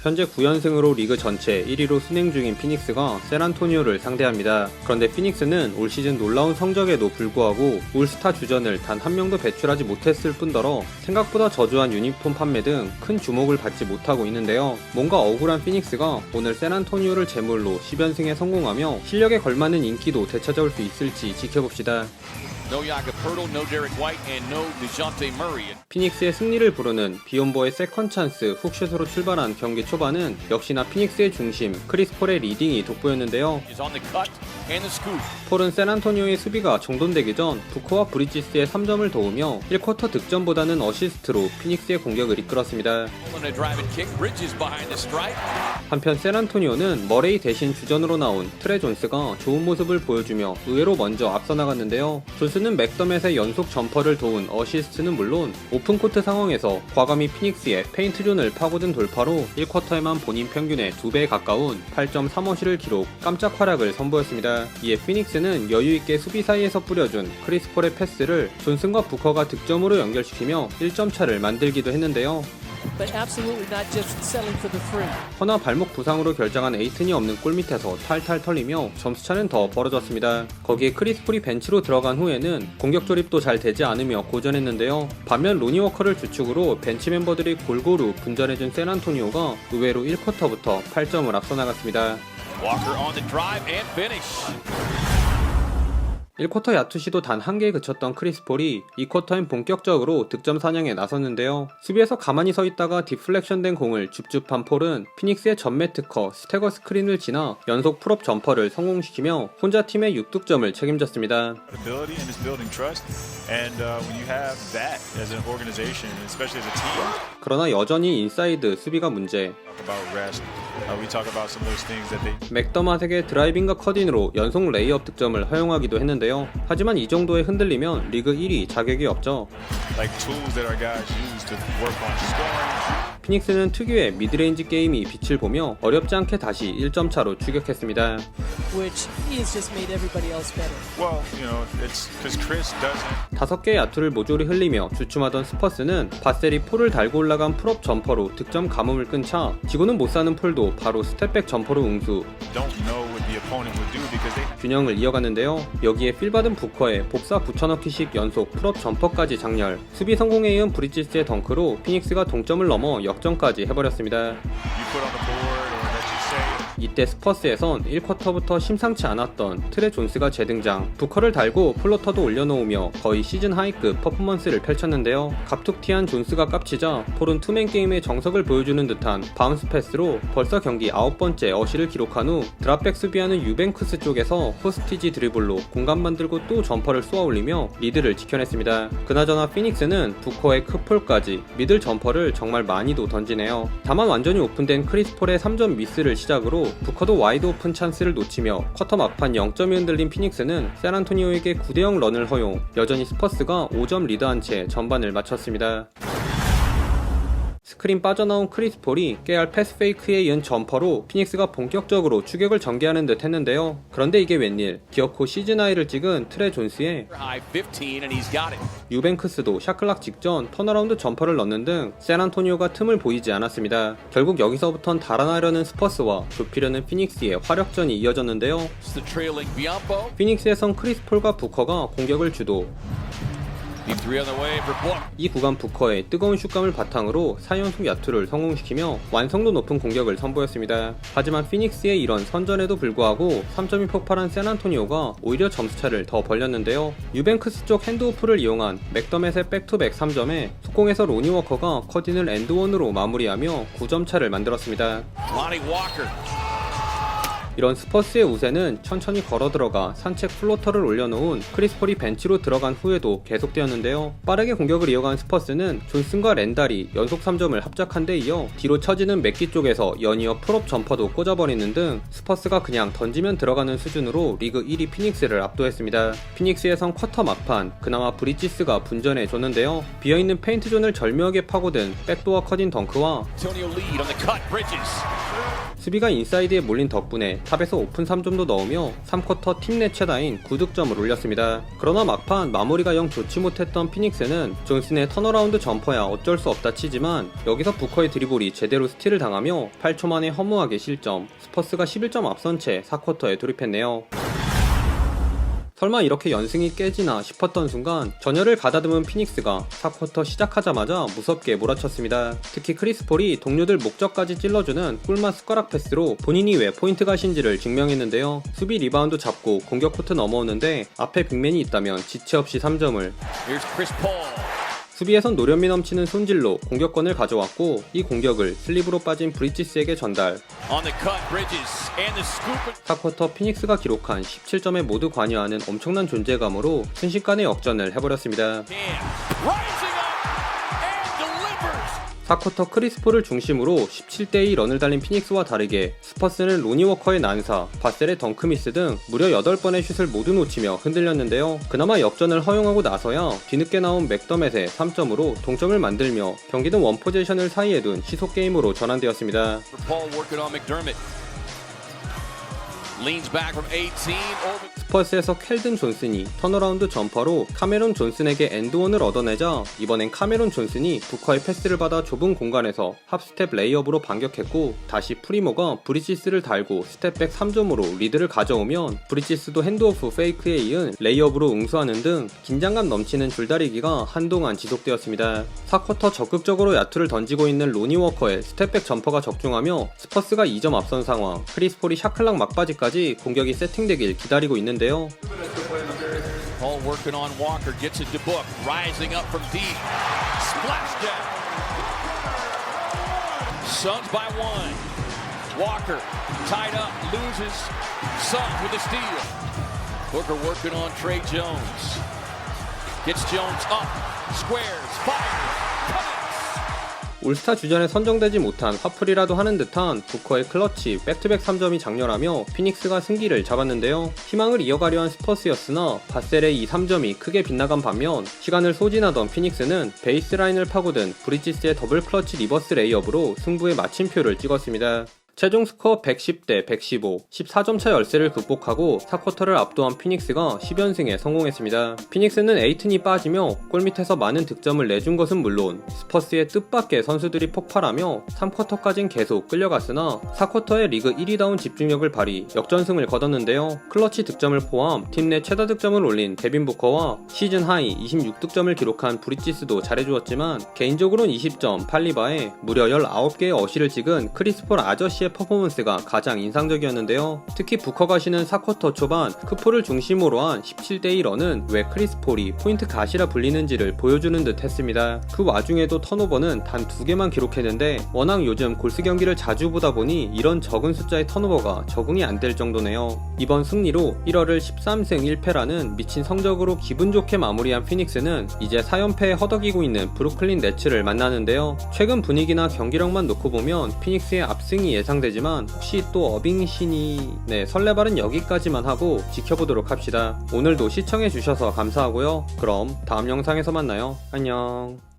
현재 9연승으로 리그 전체 1위로 순행 중인 피닉스가 샌안토니오를 상대합니다. 그런데 피닉스는 올 시즌 놀라운 성적에도 불구하고 올스타 주전을 단 한 명도 배출하지 못했을 뿐더러 생각보다 저조한 유니폼 판매 등 큰 주목을 받지 못하고 있는데요. 뭔가 억울한 피닉스가 오늘 샌안토니오를 제물로 10연승에 성공하며 실력에 걸맞는 인기도 되찾아올 수 있을지 지켜봅시다. 피닉스의 승리를 부르는 비욘보의 세컨 찬스 훅슛으로 출발한 경기 초반은 역시나 피닉스의 중심 크리스 폴의 리딩이 돋보였는데요. 폴은 샌안토니오의 수비가 정돈되기 전 부커와 브리지스의 3점을 도우며 1쿼터 득점보다는 어시스트로 피닉스의 공격을 이끌었습니다. 한편 샌안토니오는 머레이 대신 주전으로 나온 트레 존스가 좋은 모습을 보여주며 의외로 먼저 앞서 나갔는데요. 존스는 맥더맷의 연속 점퍼를 도운 어시스트는 물론 오픈코트 상황에서 과감히 피닉스의 페인트존을 파고든 돌파로 1쿼터에만 본인 평균의 2배에 가까운 8.3어시를 기록, 깜짝 활약을 선보였습니다. 이에 피닉스는 여유있게 수비 사이에서 뿌려준 크리스 폴의 패스를 존슨과 부커가 득점으로 연결시키며 1점 차를 만들기도 했는데요. 허나 발목 부상으로 결장한 에이튼이 없는 골밑에서 탈탈 털리며 점수차는 더 벌어졌습니다. 거기에 크리스 폴이 벤치로 들어간 후에는 공격 조립도 잘 되지 않으며 고전했는데요. 반면 로니 워커를 주축으로 벤치 멤버들이 골고루 분전해준 샌안토니오가 의외로 1쿼터부터 8점을 앞서 나갔습니다. 1쿼터 야투 시도 단 한 개에 그쳤던 크리스 폴이 2쿼터엔 본격적으로 득점 사냥에 나섰는데요. 수비에서 가만히 서 있다가 디플렉션된 공을 줍줍한 폴은 피닉스의 전매 특허 스태거 스크린을 지나 연속 풀업 점퍼를 성공시키며 혼자 팀의 6득점을 책임졌습니다. 그러나 여전히 인사이드 수비가 문제. 맥더맛에게 드라이빙과 컷인으로 연속 레이업 득점을 허용하기도 했는데요. 하지만 이 정도의 흔들리면 리그 1위 자격이 없죠. 피닉스는 특유의 미드레인지 게임이 빛을 보며 어렵지 않게 다시 1점 차로 추격했습니다. 다섯 개의 야투를 모조리 흘리며 주춤하던 스퍼스는 바셀이 폴을 달고 올라간 풀업 점퍼로 득점 가뭄을 끈 차 지고는 못사는 폴도 바로 스텝백 점퍼로 응수. 균형을 이어갔는데요. 여기에 필받은 부커의 복사 붙여넣기식 연속 풀업 점퍼까지 장렬. 수비 성공에 이은 브리지스의 덩크로 피닉스가 동점을 넘어 역전까지 해버렸습니다. 이때 스퍼스에선 1쿼터부터 심상치 않았던 트레 존스가 재등장, 부커를 달고 플로터도 올려놓으며 거의 시즌 하이급 퍼포먼스를 펼쳤는데요. 갑툭튀한 존스가 깝치자 폴은 투맨 게임의 정석을 보여주는 듯한 바운스 패스로 벌써 경기 9번째 어시를 기록한 후 드랍백 수비하는 유뱅크스 쪽에서 호스티지 드리블로 공간 만들고 또 점퍼를 쏘아올리며 리드를 지켜냈습니다. 그나저나 피닉스는 부커의 크폴까지 미들 점퍼를 정말 많이도 던지네요. 다만 완전히 오픈된 크리스 폴의 3점 미스를 시작으로 부커도 와이드 오픈 찬스를 놓치며 쿼터 막판 0점이 흔들린 피닉스는 샌안토니오에게 9대0 런을 허용, 여전히 스퍼스가 5점 리드한 채 전반을 마쳤습니다. 스크린 빠져나온 크리스 폴이 깨알 패스 페이크에 이은 점퍼로 피닉스가 본격적으로 추격을 전개하는 듯 했는데요. 그런데 이게 웬일, 기어코 시즌 하이를 찍은 트레 존스의 유뱅크스도 샷클락 직전 턴어라운드 점퍼를 넣는 등 샌안토니오가 틈을 보이지 않았습니다. 결국 여기서부턴 달아나려는 스퍼스와 좁히려는 피닉스의 화력전이 이어졌는데요. 피닉스에선 크리스 폴과 부커가 공격을 주도. 이 구간 부커의 뜨거운 슛감을 바탕으로 4연속 야투를 성공시키며 완성도 높은 공격을 선보였습니다. 하지만 피닉스의 이런 선전에도 불구하고 3점이 폭발한 샌안토니오가 오히려 점수차를 더 벌렸는데요. 유뱅크스 쪽 핸드오프를 이용한 맥더맷의 백투백 3점에 속공에서 로니 워커가 컷인을 엔드원으로 마무리하며 9점 차를 만들었습니다. 이런 스퍼스의 우세는 천천히 걸어 들어가 산책 플로터를 올려놓은 크리스 폴이 벤치로 들어간 후에도 계속되었는데요. 빠르게 공격을 이어간 스퍼스는 존슨과 랜달이 연속 3점을 합작한 데 이어 뒤로 처지는 맥기 쪽에서 연이어 풀업 점퍼도 꽂아버리는 등 스퍼스가 그냥 던지면 들어가는 수준으로 리그 1위 피닉스를 압도했습니다. 피닉스에선 쿼터 막판 그나마 브리지스가 분전해줬는데요. 비어있는 페인트존을 절묘하게 파고든 백도어 컷인 덩크와 수비가 인사이드에 몰린 덕분에 탑에서 오픈 3점도 넣으며 3쿼터 팀 내 최다인 9득점을 올렸습니다. 그러나 막판 마무리가 영 좋지 못했던 피닉스는 존슨의 턴어라운드 점퍼야 어쩔 수 없다 치지만 여기서 부커의 드리블이 제대로 스틸을 당하며 8초 만에 허무하게 실점. 스퍼스가 11점 앞선 채 4쿼터에 돌입했네요. 설마 이렇게 연승이 깨지나 싶었던 순간 전열을 가다듬은 피닉스가 4쿼터 시작하자마자 무섭게 몰아쳤습니다. 특히 크리스 폴이 동료들 목적까지 찔러주는 꿀맛 숟가락 패스로 본인이 왜 포인트 가신지를 증명했는데요. 수비 리바운드 잡고 공격 코트 넘어오는데 앞에 빅맨이 있다면 지체 없이 3점을. 수비에선 노련미 넘치는 손질로 공격권을 가져왔고 이 공격을 슬립으로 빠진 브리지스에게 전달. 4쿼터 피닉스가 기록한 17점에 모두 관여하는 엄청난 존재감으로 순식간에 역전을 해버렸습니다. 4쿼터 크리스폴을 중심으로 17대2 런을 달린 피닉스와 다르게 스퍼스는 로니 워커의 난사, 바셀의 덩크미스 등 무려 8번의 슛을 모두 놓치며 흔들렸는데요. 그나마 역전을 허용하고 나서야 뒤늦게 나온 맥더맷의 3점으로 동점을 만들며 경기는 원포지션을 사이에 둔 시속게임으로 전환되었습니다. 스퍼스에서 켈든 존슨이 턴어라운드 점퍼로 카메론 존슨에게 엔드원을 얻어내자 이번엔 카메론 존슨이 부커의 패스를 받아 좁은 공간에서 합스텝 레이업으로 반격했고 다시 프리모가 브리지스를 달고 스텝백 3점으로 리드를 가져오면 브리지스도 핸드오프 페이크에 이은 레이업으로 응수하는 등 긴장감 넘치는 줄다리기가 한동안 지속되었습니다. 4쿼터 적극적으로 야투를 던지고 있는 로니 워커의 스텝백 점퍼가 적중하며 스퍼스가 2점 앞선 상황. 크리스 폴이 샤클락 막바지까지 공격이 세팅되길 기다리고 있는데요. Paul working on Walker, gets it to Book, rising up from deep, splash down. Suns by 1. Walker tied up, loses. Suns with a steal. Booker working on Trey Jones. Gets Jones up, squares, fires. 올스타 주전에 선정되지 못한 화풀이라도 하는 듯한 부커의 클러치 백투백 3점이 장렬하며 피닉스가 승기를 잡았는데요. 희망을 이어가려 한 스퍼스였으나 바셀의 이 3점이 크게 빗나간 반면 시간을 소진하던 피닉스는 베이스라인을 파고든 브리지스의 더블 클러치 리버스 레이업으로 승부의 마침표를 찍었습니다. 최종 스코어 110대 115, 14점차 열세를 극복하고 4쿼터를 압도한 피닉스가 10연승에 성공했습니다. 피닉스는 에이튼이 빠지며 골밑에서 많은 득점을 내준 것은 물론 스퍼스의 뜻밖의 선수들이 폭발하며 3쿼터까진 계속 끌려갔으나 4쿼터의 리그 1위다운 집중력을 발휘 역전승을 거뒀는데요. 클러치 득점을 포함 팀 내 최다 득점을 올린 데빈 부커와 시즌 하이 26득점을 기록한 브리지스도 잘해주었지만 개인적으로는 20점 팔리바에 무려 19개의 어시를 찍은 크리스 폴 아저씨 퍼포먼스가 가장 인상적이었는데요. 특히 부커가 쉬는 4쿼터 초반 크폴을 중심으로 한 17대2 런은 왜 크리스 폴이 포인트 가시라 불리는지를 보여주는 듯 했습니다. 그 와중에도 턴오버는 단 2개만 기록했는데 워낙 요즘 골스 경기를 자주 보다 보니 이런 적은 숫자의 턴오버가 적응이 안 될 정도네요. 이번 승리로 1월을 13승 1패라는 미친 성적으로 기분 좋게 마무리한 피닉스는 이제 4연패에 허덕이고 있는 브루클린 네츠를 만나는데요. 최근 분위기나 경기력만 놓고 보면 피닉스의 압승이 예상되지만 혹시 또 어빙신이 설레발은 여기까지만 하고 지켜보도록 합시다. 오늘도 시청해주셔서 감사하고요. 그럼 다음 영상에서 만나요. 안녕.